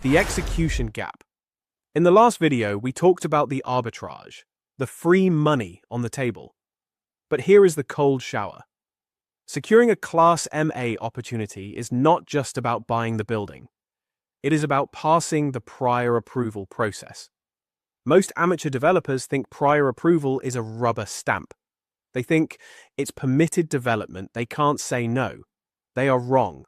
The execution gap. In the last video, we talked about the arbitrage, the free money on the table. But here is the cold shower. Securing a Class MA opportunity is not just about buying the building. It is about passing the prior approval process. Most amateur developers think prior approval is a rubber stamp. They think it's permitted development, they can't say no. They are wrong.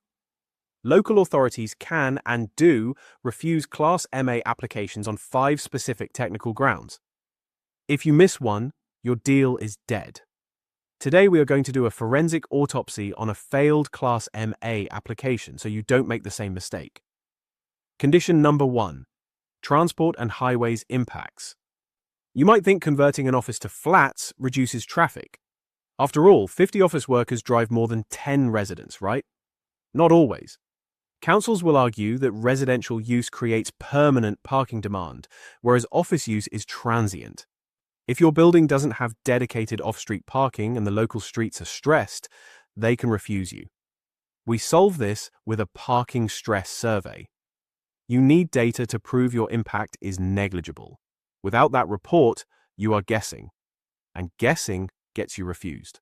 Local authorities can and do refuse Class MA applications on 5 specific technical grounds. If you miss one, your deal is dead. Today we are going to do a forensic autopsy on a failed Class MA application so you don't make the same mistake. Condition number 1. Transport and highways impacts. You might think converting an office to flats reduces traffic. After all, 50 office workers drive more than 10 residents, right? Not always. Councils will argue that residential use creates permanent parking demand, whereas office use is transient. If your building doesn't have dedicated off-street parking and the local streets are stressed, they can refuse you. We solve this with a parking stress survey. You need data to prove your impact is negligible. Without that report, you are guessing. And guessing gets you refused.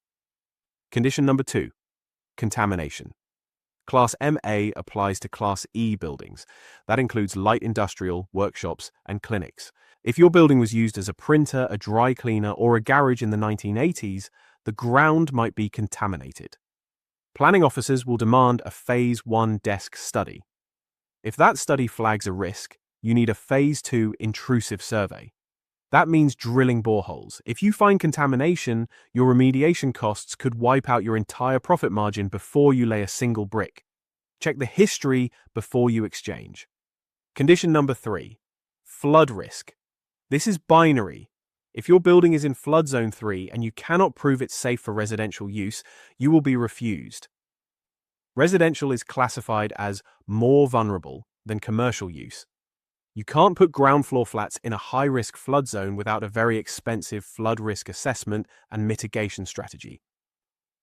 Condition number 2. Contamination. Class MA applies to Class E buildings. That includes light industrial, workshops, and clinics. If your building was used as a printer, a dry cleaner, or a garage in the 1980s, the ground might be contaminated. Planning officers will demand a Phase 1 desk study. If that study flags a risk, you need a Phase 2 intrusive survey. That means drilling boreholes. If you find contamination, your remediation costs could wipe out your entire profit margin before you lay a single brick. Check the history before you exchange. Condition number 3. Flood risk. This is binary. If your building is in flood zone 3 and you cannot prove it's safe for residential use, you will be refused. Residential is classified as more vulnerable than commercial use. You can't put ground floor flats in a high-risk flood zone without a very expensive flood risk assessment and mitigation strategy.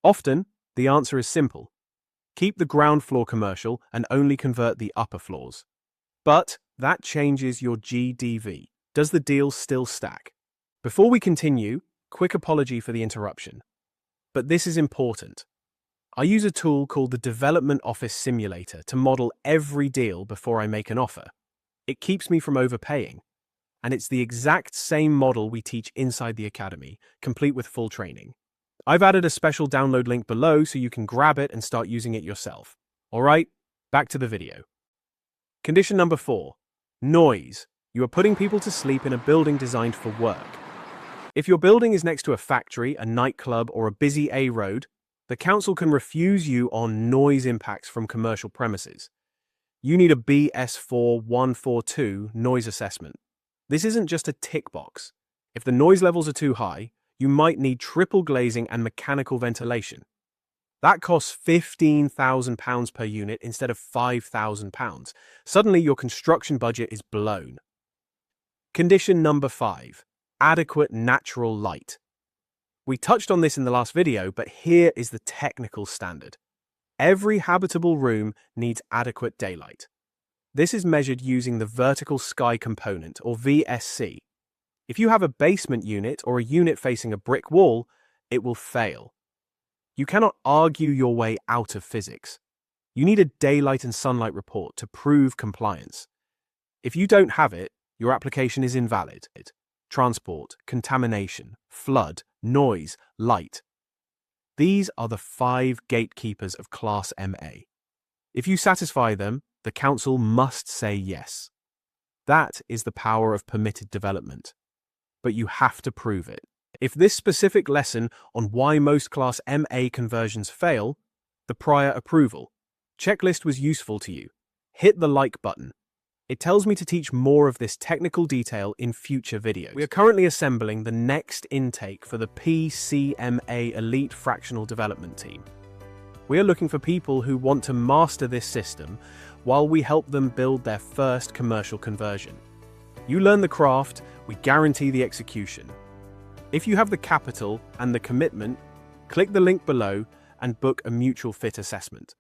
Often, the answer is simple. Keep the ground floor commercial and only convert the upper floors. But that changes your GDV. Does the deal still stack? Before we continue, quick apology for the interruption. But this is important. I use a tool called the Development Office Simulator to model every deal before I make an offer. It keeps me from overpaying. And it's the exact same model we teach inside the Academy, complete with full training. I've added a special download link below so you can grab it and start using it yourself. Alright, back to the video. Condition number 4. Noise. You are putting people to sleep in a building designed for work. If your building is next to a factory, a nightclub, or a busy A road, the council can refuse you on noise impacts from commercial premises. You need a BS4 142 noise assessment. This isn't just a tick box. If the noise levels are too high, you might need triple glazing and mechanical ventilation. That costs £15,000 per unit instead of £5,000. Suddenly, your construction budget is blown. Condition number 5. Adequate natural light. We touched on this in the last video, but here is the technical standard. Every habitable room needs adequate daylight. This is measured using the vertical sky component, or VSC. If you have a basement unit or a unit facing a brick wall, it will fail. You cannot argue your way out of physics. You need a daylight and sunlight report to prove compliance. If you don't have it, your application is invalid. Transport, contamination, flood, noise, light. These are the 5 gatekeepers of Class MA. If you satisfy them, the council must say yes. That is the power of permitted development. But you have to prove it. If this specific lesson on why most Class MA conversions fail, the prior approval checklist was useful to you, hit the like button. It tells me to teach more of this technical detail in future videos. We are currently assembling the next intake for the PCMA Elite Fractional Development Team. We are looking for people who want to master this system while we help them build their first commercial conversion. You learn the craft, we guarantee the execution. If you have the capital and the commitment, click the link below and book a mutual fit assessment.